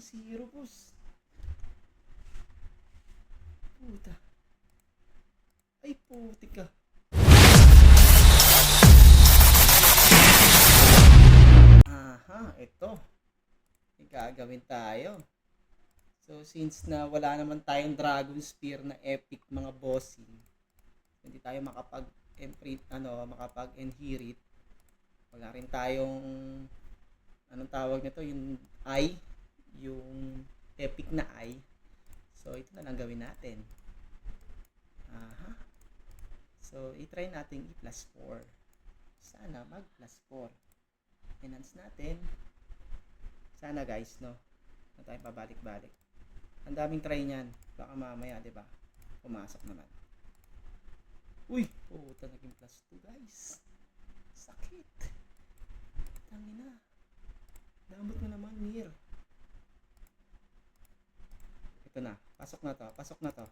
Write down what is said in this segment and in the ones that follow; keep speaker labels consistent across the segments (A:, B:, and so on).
A: naging zero, boss. Puta. Ay, puti ka. Aha, ito. May gagawin tayo. So, since na wala naman tayong Dragon Spear na epic mga bossing, hindi tayo makapag-inherit. Wala rin tayong anong tawag nito, yung eye, yung epic na eye. So, ito na lang gawin natin. Aha. So, i-try natin i-plus 4. Sana mag-plus 4. Enhance natin. Sana guys, no? Na tayo pabalik-balik. Ang daming try niyan. Baka mamaya, 'di ba? Pumasok naman. Uy, puta, naging plus 2, guys. Sakit. Tangina. Damot mo naman, Mir. Ito na. Pasok na to.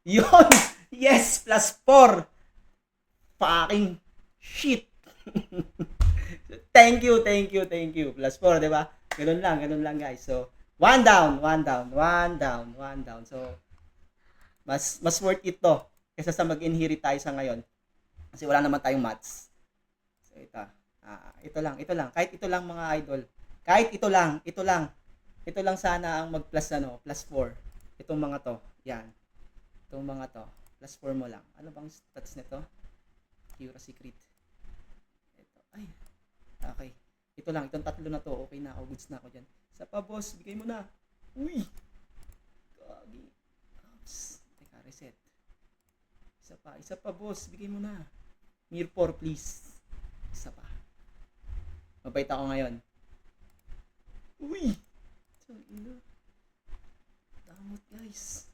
A: Yon! Yes! Plus 4! Fucking shit! Thank you. Plus 4, di ba? Ganun lang, guys. So, one down. So, mas worth it to kaysa sa mag-inherit tayo sa ngayon. Kasi wala naman tayong mats. So, ito lang. Kahit ito lang, mga idol. Kahit ito lang. Ito lang sana ang mag-plus plus 4. Itong mga to. Yan. Itong mga to. Plus 4 mo lang. Ano bang stats nito? Cura Secret. Ito. Ay. Okay. Ito lang. Itong tatlo na to. Okay na ako. Goods na ako dyan. Isa pa, boss. Bigay mo na. Uy. Gagi. Oops. Teka, reset. Isa pa, boss. Bigay mo na. Mir 4, please. Isa pa. Mabait ako ngayon. Uy. Ina. Damot, guys.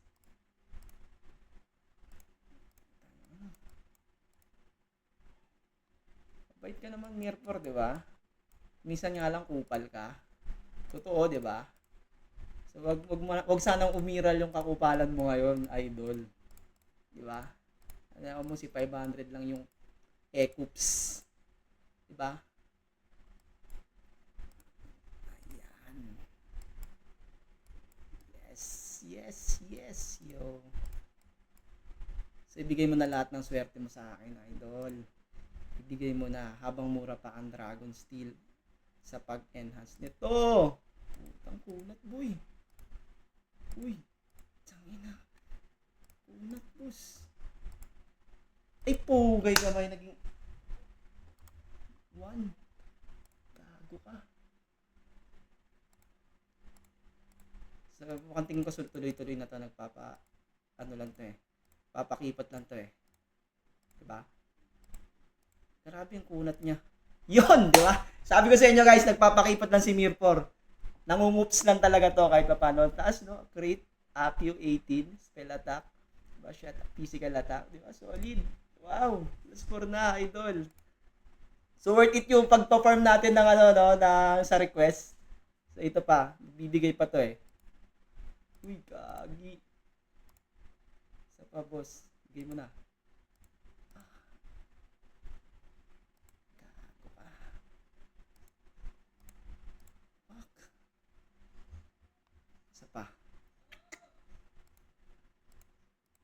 A: Mabait ka naman, Mir 4, di ba? Minsan nga lang kupal ka. Totoo, di ba? So, wag sanang umiral yung kakupalan mo ngayon, idol. Di ba? Alam mo, si 500 lang yung ekups. Di ba? Ayan. Yes, yo. So, ibigay mo na lahat ng swerte mo sa akin, idol. Ibigay mo na habang mura pa ang Dragon Steel sa pag-enhance nito. Putang kunat, boy. Uy. Tangina. Kunat, boss. Ay, pugay gamay. Naging 1. Gago ka. So, mukhang tingin ko tuloy-tuloy na to. Ano lang to eh. Papakipat lang to eh. Diba? Grabe yung kunat niya. Yon, di ba? Sabi ko sa inyo guys, nagpapakipat lang si Mir 4. Nangungups lang talaga to kahit paano. Taas, no? Crit, AQ 18, spell attack, diba? Shot, physical attack, di ba? Solid. Wow, plus 4 na, idol. So worth it yung pag-perform natin ng sa request. So ito pa, bibigay pa to eh. Uy, gagi. Isa pa, boss. Bigay mo na.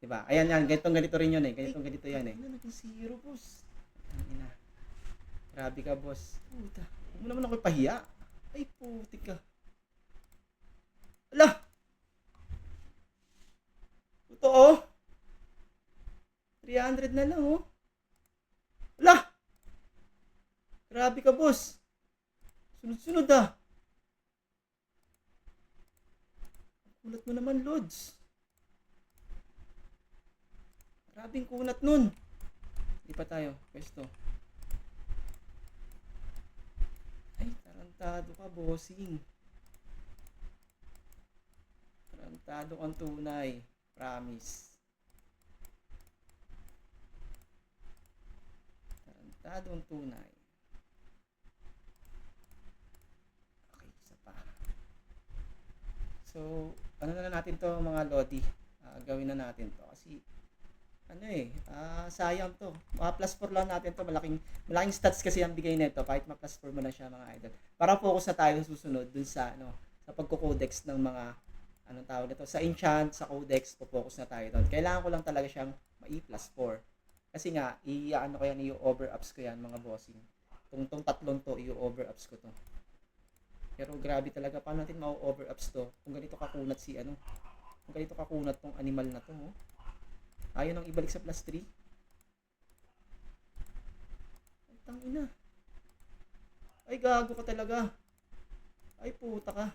A: Diba? Ayan yan, ganito rin yun eh. Ganito yan eh. Ano, naging zero, boss. Ina. Grabe ka, boss. Puta. Huwag mo naman ako ipahiya. Ay, puti ka. Ala! Totoo? 300 na lang, oh. Ala! Grabe ka, boss. Sunod-sunod ah. Kulat mo naman, Lods. Grabing kunat nun. Hindi pa tayo. Pwesto. Ay, tarantado ka, bossing. Tarantado kang tunay. Promise. Tarantado ang tunay. Okay, isa pa. So, ano na natin to mga Lodi? Gawin na natin to. Kasi sayang to. Plus 4 lang natin to. Malaking stats kasi ang bigay nito kahit ma plus 4 mo na siya, mga idol. Para focus na tayo sa susunod dun sa sa pagko-codex ng mga anong tawag nito, sa enchant, sa codex, focus na tayo doon. Kailangan ko lang talaga siyang ma-E+4. Kasi nga, i-ano ko yan, i-over-ups ko yan, mga bossing. Tong tatlong to, i-over-ups ko to. Pero grabe talaga, paano natin ma-over-ups to? Kung ganito kakunat si ano, kung ganito kakunat tong animal na to, oh. Ayaw nang ibalik sa plus 3. Ay, tangina. Ay, gago ka talaga. Ay, puta ka.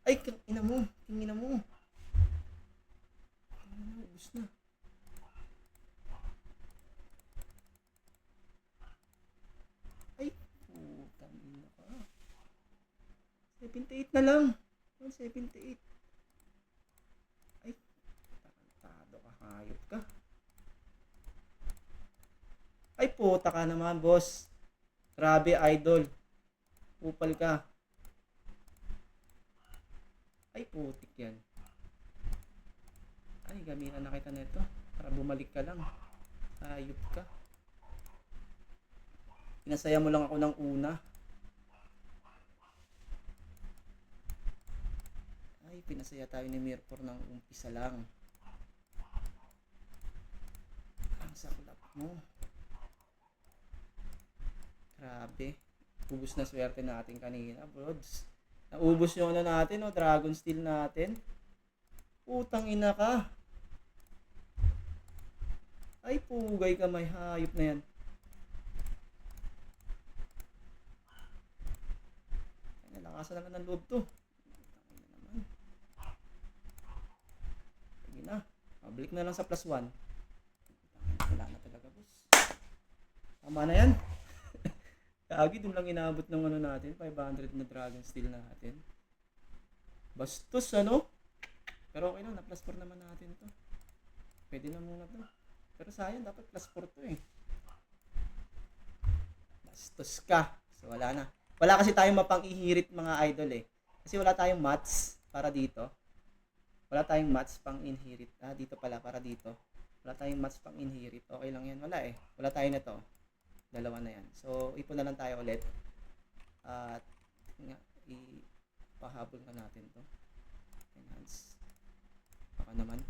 A: Ay, ina mo. Tingina mo. Ubus na. Ay, putang ina ka. 78 na lang. 78. Ay, tarantado ka. Hayop ka. Ay, puta ka naman, boss. Grabe, idol. Upal ka. Ay, putik yan. Ay, gamitan na kita nito. Para bumalik ka lang. Hayop ka. Pinasaya mo lang ako ng una. Ay, pinasaya tayo ni Mirpor ng umpisa lang. Ang saklap mo. Grabe. Ubus na swerte natin kanina, brods. Naubos yung ano natin, no? Dragon Steel natin. Putang ina ka. Ay, pugay ka, may hayop na yan. Ay, nalakasan na lang ng loob to. Sige na. Pabalik na lang sa plus 1. Wala na talaga, boss. Tama na yan. Kagi, dun lang inaabot ng ano natin, 500 na Dragon Steel natin. Bastos, ano? Pero okay lang, na plus 4 naman natin to. Pwede na muna to. Pero sayang, dapat plus 4 to eh. Bastos ka. So wala na. Wala kasi tayong mapang-ihirit mga idol eh. Kasi wala tayong mats para dito. Wala tayong mats pang-inherit. Dito pala, para dito. Wala tayong mats pang-inherit. Okay lang yan. Wala eh. Wala tayo na to. Dalawa na yan. So, ipon na lang tayo ulit. At, ipahabol na natin to. Enhance. Baka naman.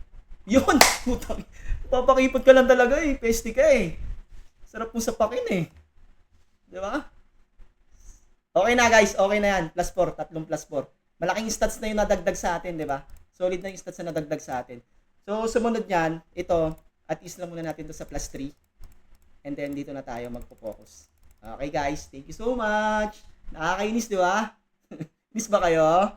A: Yun! Putang. Papakipot ka lang talaga eh. Peste ka eh. Sarap mo sa pakin eh. Di ba? Okay na guys. Okay na yan. Plus 4. Tatlong plus 4. Malaking stats na yung nadagdag sa atin. Di ba? Solid na yung stats na nadagdag sa atin. So, sumunod yan. Ito. At is lang muna natin to sa plus 3. And then, dito na tayo magpo-focus. Okay guys, thank you so much. Nakakainis, di ba? Miss ba kayo?